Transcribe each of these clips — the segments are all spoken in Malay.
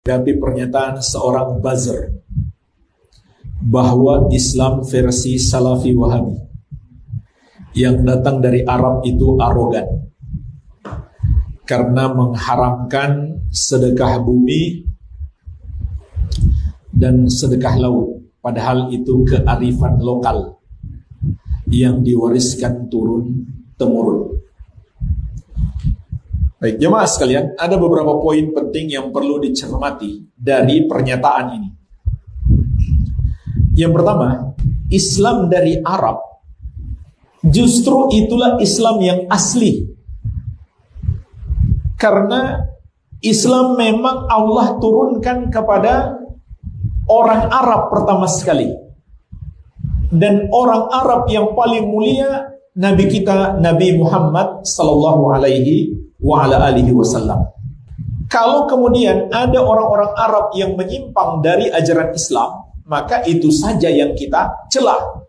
Tapi pernyataan seorang buzzer bahwa Islam versi Salafi Wahabi yang datang dari Arab itu arogan karena mengharamkan sedekah bumi dan sedekah laut, padahal itu kearifan lokal yang diwariskan turun-temurun. Baik, jemaah sekalian, ada beberapa poin penting yang perlu dicermati dari pernyataan ini. Yang pertama, Islam dari Arab justru itulah Islam yang asli. Karena Islam memang Allah turunkan kepada orang Arab pertama sekali. Dan orang Arab yang paling mulia Nabi kita, Nabi Muhammad sallallahu alaihi wa ala alihi wasallam. Kalau kemudian ada orang-orang Arab yang menyimpang dari ajaran Islam, maka itu saja yang kita celah.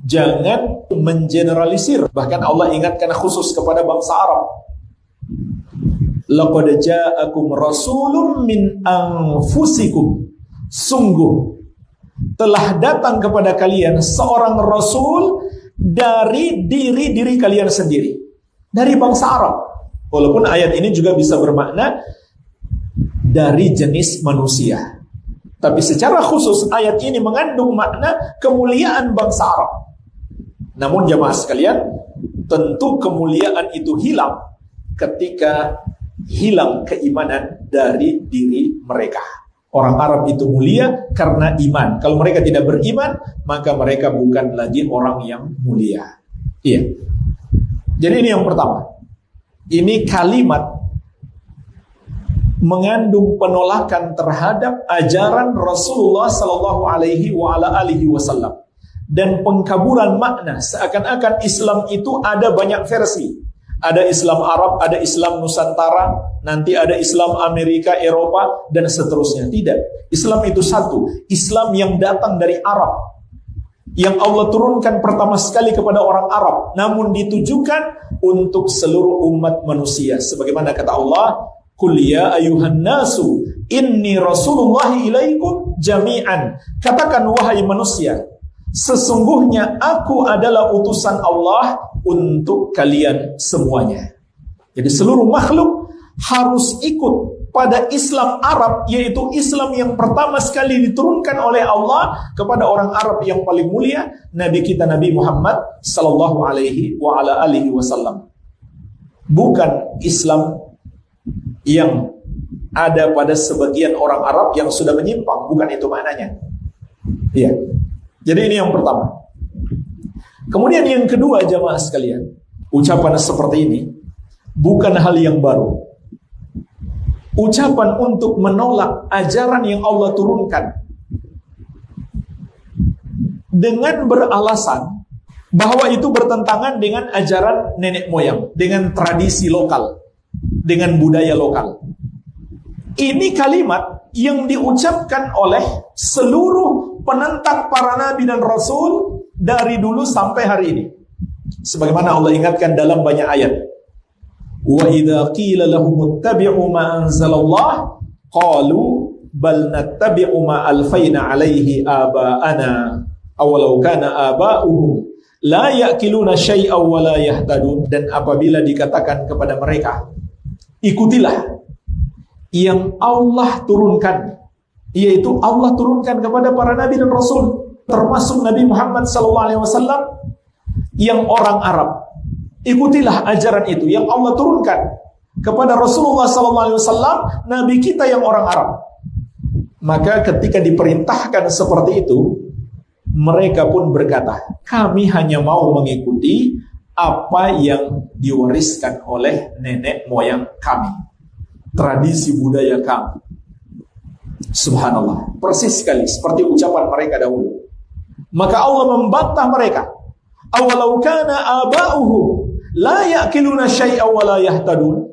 Jangan mengeneralisir. Bahkan Allah ingatkan khusus kepada bangsa Arab. Laqad ja'akum rasulun min anfusikum. Sungguh telah datang kepada kalian seorang rasul dari diri kalian sendiri, dari bangsa Arab. Walaupun ayat ini juga bisa bermakna dari jenis manusia, tapi secara khusus ayat ini mengandung makna kemuliaan bangsa Arab. Namun jamaah sekalian, tentu kemuliaan itu hilang ketika hilang keimanan dari diri mereka. Orang Arab itu mulia karena iman. Kalau mereka tidak beriman, maka mereka bukan lagi orang yang mulia. Iya. Jadi ini yang pertama. Ini kalimat mengandung penolakan terhadap ajaran Rasulullah sallallahu alaihi wasallam dan pengkaburan makna, seakan-akan Islam itu ada banyak versi. Ada Islam Arab, ada Islam Nusantara, nanti ada Islam Amerika, Eropa, dan seterusnya. Tidak. Islam itu satu. Islam yang datang dari Arab, yang Allah turunkan pertama sekali kepada orang Arab, namun ditujukan untuk seluruh umat manusia. Sebagaimana kata Allah, "Qul ya ayuhan nasu, inni rasulullahi ilaikum jami'an." Katakan wahai manusia, sesungguhnya aku adalah utusan Allah untuk kalian semuanya. Jadi seluruh makhluk harus ikut pada Islam Arab, yaitu Islam yang pertama sekali diturunkan oleh Allah kepada orang Arab yang paling mulia, Nabi kita Nabi Muhammad sallallahu alaihi wa ala alihi wasallam. Bukan Islam yang ada pada sebagian orang Arab yang sudah menyimpang, bukan itu maknanya. Iya. Jadi ini yang pertama. Kemudian yang kedua jamaah sekalian, ucapan seperti ini bukan hal yang baru. Ucapan untuk menolak ajaran yang Allah turunkan dengan beralasan bahwa itu bertentangan dengan ajaran nenek moyang, dengan tradisi lokal, dengan budaya lokal. Ini kalimat yang diucapkan oleh seluruh penentang para nabi dan rasul dari dulu sampai hari ini. Sebagaimana Allah ingatkan dalam banyak ayat. Wa idza qila lahum ittabi'u ma anzalallah qalu bal nattabi'u ma alfayna 'alaihi aba'ana awalau kana aba'uhum la ya'qiluna syai'aw wa la yahtadun. Dan apabila dikatakan kepada mereka, ikutilah yang Allah turunkan, yaitu Allah turunkan kepada para nabi dan rasul, termasuk Nabi Muhammad SAW yang orang Arab. Ikutilah ajaran itu yang Allah turunkan kepada Rasulullah SAW, Nabi kita yang orang Arab. Maka ketika diperintahkan seperti itu, mereka pun berkata, kami hanya mau mengikuti apa yang diwariskan oleh nenek moyang kami, tradisi budaya kami. Subhanallah, persis sekali seperti ucapan mereka dahulu. Maka Allah membantah mereka. Awalau kana aba'uhum la ya'qiluna syai'aw wa la yahtadun.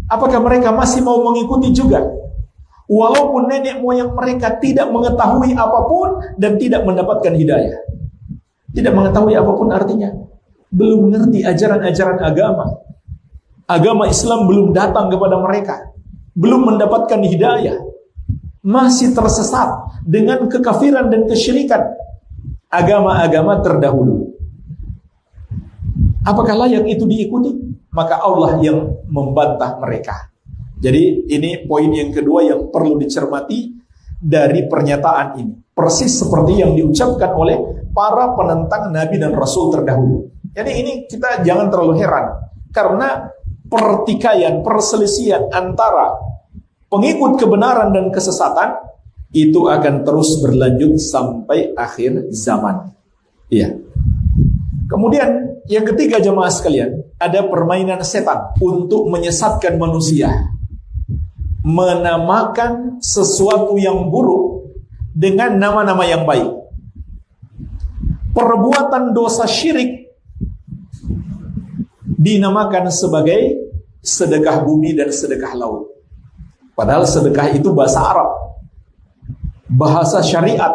Apakah mereka masih mau mengikuti juga? Walaupun nenek moyang mereka tidak mengetahui apapun dan tidak mendapatkan hidayah. Tidak mengetahui apapun artinya. Belum mengerti ajaran-ajaran agama. Agama Islam belum datang kepada mereka. Belum mendapatkan hidayah. masih tersesat dengan kekafiran dan kesyirikan agama-agama terdahulu. Apakah layak itu diikuti? Maka Allah yang membantah mereka. Jadi ini poin yang kedua yang perlu dicermati dari pernyataan ini. Persis seperti yang diucapkan oleh para penentang Nabi dan Rasul terdahulu. Jadi ini kita jangan terlalu heran, karena pertikaian, perselisihan antara pengikut kebenaran dan kesesatan itu akan terus berlanjut sampai akhir zaman. Iya. Kemudian yang ketiga jemaah sekalian, ada permainan setan untuk menyesatkan manusia. Menamakan sesuatu yang buruk dengan nama-nama yang baik. Perbuatan dosa syirik dinamakan sebagai sedekah bumi dan sedekah laut. Padahal sedekah itu bahasa Arab, bahasa syariat,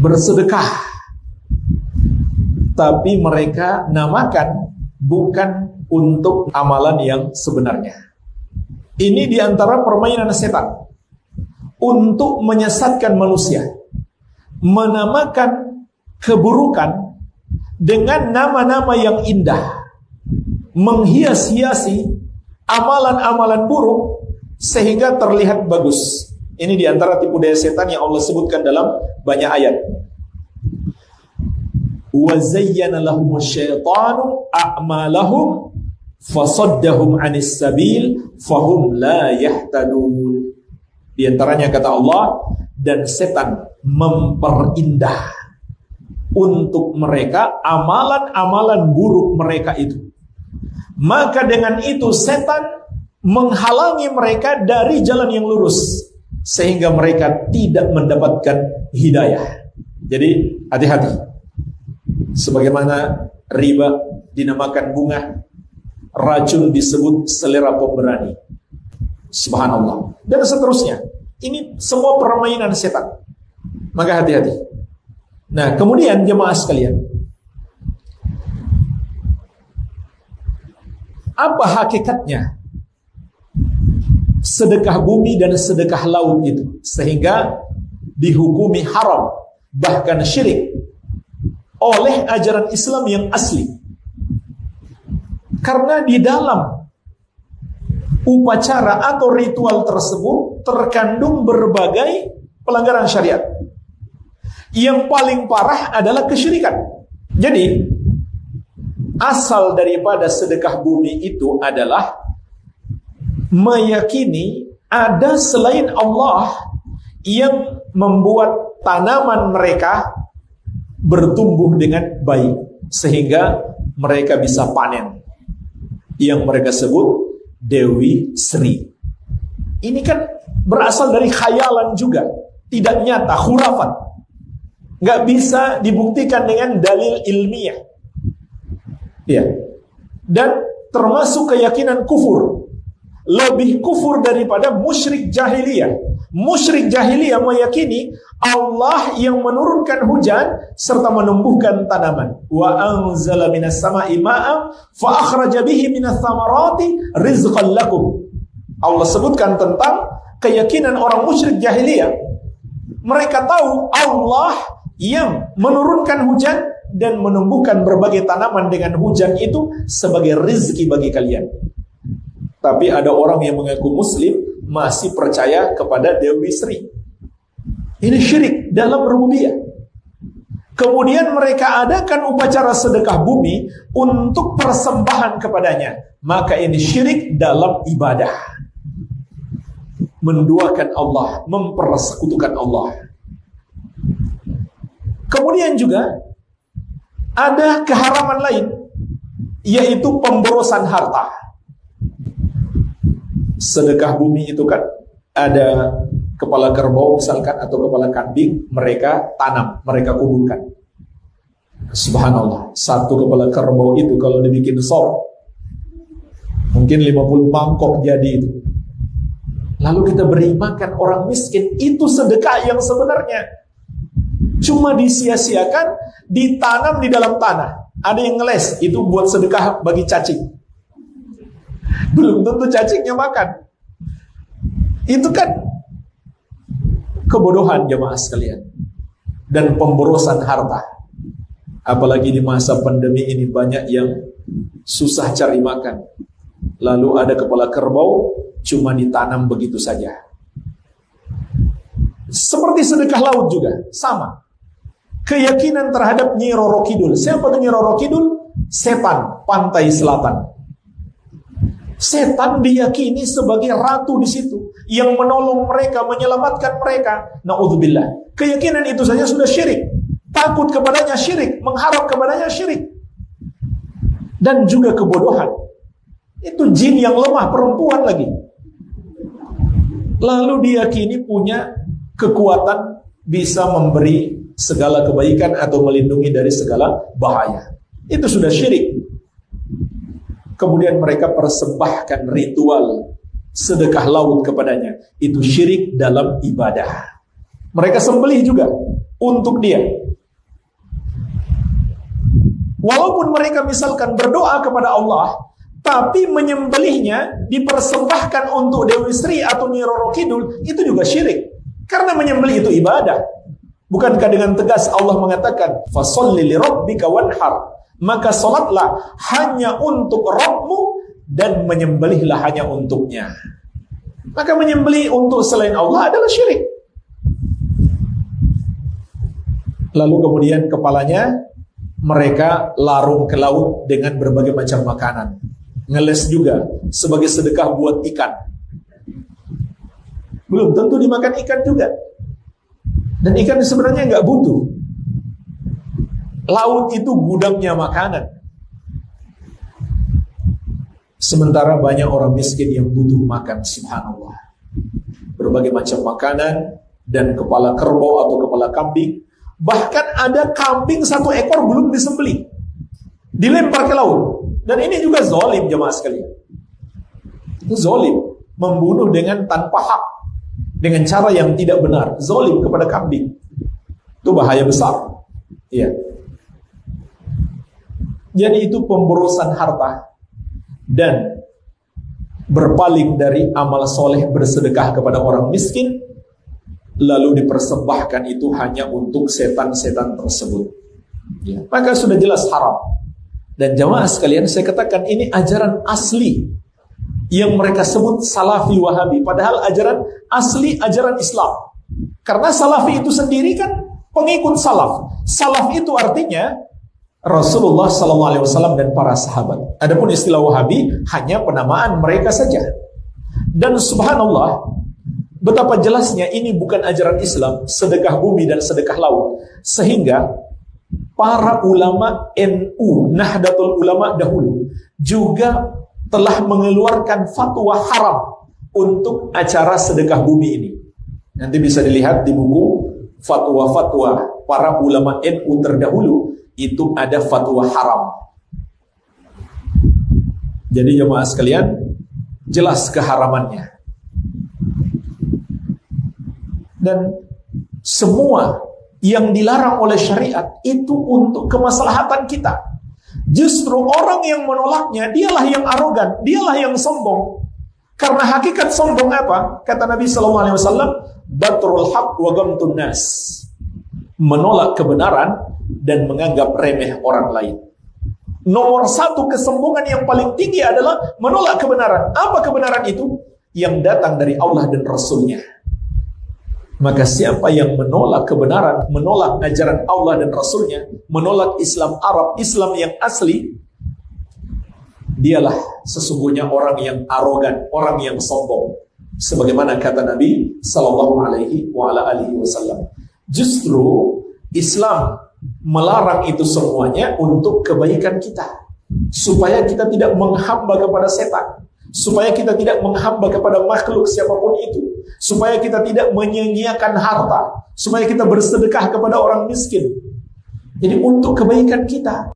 bersedekah. Tapi mereka namakan bukan untuk amalan yang sebenarnya. Ini diantara permainan setan untuk menyesatkan manusia, menamakan keburukan dengan nama-nama yang indah, menghias-hiasi amalan-amalan buruk sehingga terlihat bagus. Ini diantara tipu daya setan yang Allah sebutkan dalam banyak ayat. Wa zayyana lahumu syaitanu a'malahum fasaddahum 'anis sabil fahum la yahtadun. Di antaranya kata Allah, dan setan memperindah untuk mereka amalan-amalan buruk mereka itu. Maka dengan itu setan menghalangi mereka dari jalan yang lurus sehingga mereka tidak mendapatkan hidayah. Jadi hati-hati. Sebagaimana riba dinamakan bunga, racun disebut selera pemberani. Subhanallah. Dan seterusnya. Ini semua permainan setan. Maka hati-hati. Nah, kemudian jemaah sekalian, apa hakikatnya sedekah bumi dan sedekah laut itu sehingga dihukumi haram, bahkan syirik oleh ajaran Islam yang asli? Karena di dalam upacara atau ritual tersebut terkandung berbagai pelanggaran syariat. Yang paling parah adalah kesyirikan. Jadi asal daripada sedekah bumi itu adalah meyakini ada selain Allah yang membuat tanaman mereka bertumbuh dengan baik sehingga mereka bisa panen, yang mereka sebut Dewi Sri. Ini kan berasal dari khayalan juga, tidak nyata, khurafat, nggak bisa dibuktikan dengan dalil ilmiah. Ya. Dan termasuk keyakinan kufur, lebih kufur daripada musyrik jahiliyah. Musyrik jahiliyah meyakini Allah yang menurunkan hujan serta menumbuhkan tanaman. Wa anzala minas sama'i ma'an fa akhraja bihi minas thamarati rizqan lakum. Allah sebutkan tentang keyakinan orang musyrik jahiliyah. Mereka tahu Allah yang menurunkan hujan dan menumbuhkan berbagai tanaman dengan hujan itu sebagai rezeki bagi kalian. Tapi ada orang yang mengaku muslim masih percaya kepada Dewi Sri. Ini syirik dalam rububiyah. Kemudian mereka adakan upacara sedekah bumi untuk persembahan kepadanya. Maka ini syirik dalam ibadah. Menduakan Allah, mempersekutukan Allah. Kemudian juga ada keharaman lain, yaitu pemborosan harta. Sedekah bumi itu kan ada kepala kerbau misalkan atau kepala kambing, mereka tanam, mereka kuburkan. Subhanallah, satu kepala kerbau itu kalau dibikin sop mungkin 50 mangkok jadi itu. Lalu kita beri makan orang miskin, itu sedekah yang sebenarnya. Cuma disia-siakan, ditanam di dalam tanah. Ada yang ngeles, itu buat sedekah bagi cacing. Belum tentu cacingnya makan. Itu kan kebodohan jemaah sekalian, dan pemborosan harta. Apalagi di masa pandemi ini banyak yang susah cari makan. Lalu ada kepala kerbau cuma ditanam begitu saja. Seperti sedekah laut juga, sama. Keyakinan terhadap Nyi Roro Kidul. Siapa itu Nyi Roro Kidul? Setan pantai selatan. Setan diyakini sebagai ratu di situ yang menolong mereka, menyelamatkan mereka. Na'udzubillah. Keyakinan itu saja sudah syirik. Takut kepadanya syirik, mengharap kepadanya syirik. Dan juga kebodohan. Itu jin yang lemah, perempuan lagi. Lalu diyakini punya kekuatan bisa memberi segala kebaikan atau melindungi dari segala bahaya. Itu sudah syirik. Kemudian mereka persembahkan ritual sedekah laut kepadanya. Itu syirik dalam ibadah. Mereka sembelih juga untuk dia. Walaupun mereka misalkan berdoa kepada Allah, tapi menyembelihnya dipersembahkan untuk Dewi Sri atau Nyi Roro Kidul, itu juga syirik. Karena menyembelih itu ibadah. Bukankah dengan tegas Allah mengatakan, "Fasholli li rabbika wanhar." Maka salatlah hanya untuk Rabbmu dan menyembelihlah hanya untuknya. Maka menyembelih untuk selain Allah adalah syirik. Lalu kemudian kepalanya mereka larung ke laut dengan berbagai macam makanan. Ngeles juga sebagai sedekah buat ikan. Belum tentu dimakan ikan juga. Dan ikan sebenarnya nggak butuh. Laut itu gudangnya makanan. Sementara banyak orang miskin yang butuh makan, subhanallah. Berbagai macam makanan dan kepala kerbau atau kepala kambing. Bahkan ada kambing 1 ekor belum disembelih, dilempar ke laut. Dan ini juga zalim jemaah sekalian. Itu zalim, membunuh dengan tanpa hak, dengan cara yang tidak benar, zalim kepada kambing. Itu bahaya besar. Iya. Jadi itu pemborosan harta dan berpaling dari amal soleh bersedekah kepada orang miskin, lalu dipersembahkan itu hanya untuk setan-setan tersebut. Ya. Maka sudah jelas haram. Dan jamaah sekalian, saya katakan ini ajaran asli yang mereka sebut Salafi Wahabi, padahal ajaran asli ajaran Islam. Karena Salafi itu sendiri kan pengikut salaf. Salaf itu artinya Rasulullah SAW dan para sahabat. Adapun istilah Wahabi hanya penamaan mereka saja. Dan subhanallah, betapa jelasnya ini bukan ajaran Islam, sedekah bumi dan sedekah laut. Sehingga para ulama NU, Nahdlatul Ulama dahulu, juga telah mengeluarkan fatwa haram untuk acara sedekah bumi ini. Nanti bisa dilihat di buku fatwa-fatwa para ulama NU terdahulu, itu ada fatwa haram. Jadi jemaah sekalian, jelas keharamannya. Dan semua yang dilarang oleh syariat itu untuk kemaslahatan kita. Justru orang yang menolaknya, dialah yang arogan, dialah yang sombong. Karena hakikat sombong apa? Kata Nabi SAW, batrul haq wa ghamtun nas. Menolak kebenaran dan menganggap remeh orang lain. Nomor 1 kesombongan yang paling tinggi adalah menolak kebenaran. Apa kebenaran itu? Yang datang dari Allah dan Rasulnya. Maka siapa yang menolak kebenaran, menolak ajaran Allah dan Rasulnya, menolak Islam Arab, Islam yang asli, dialah sesungguhnya orang yang arogan, orang yang sombong. Sebagaimana kata Nabi SAW. Justru Islam melarang itu semuanya untuk kebaikan kita, supaya kita tidak menghamba kepada setan, supaya kita tidak menghamba kepada makhluk siapapun itu, supaya kita tidak menyia-nyiakan harta, supaya kita bersedekah kepada orang miskin. Jadi untuk kebaikan kita.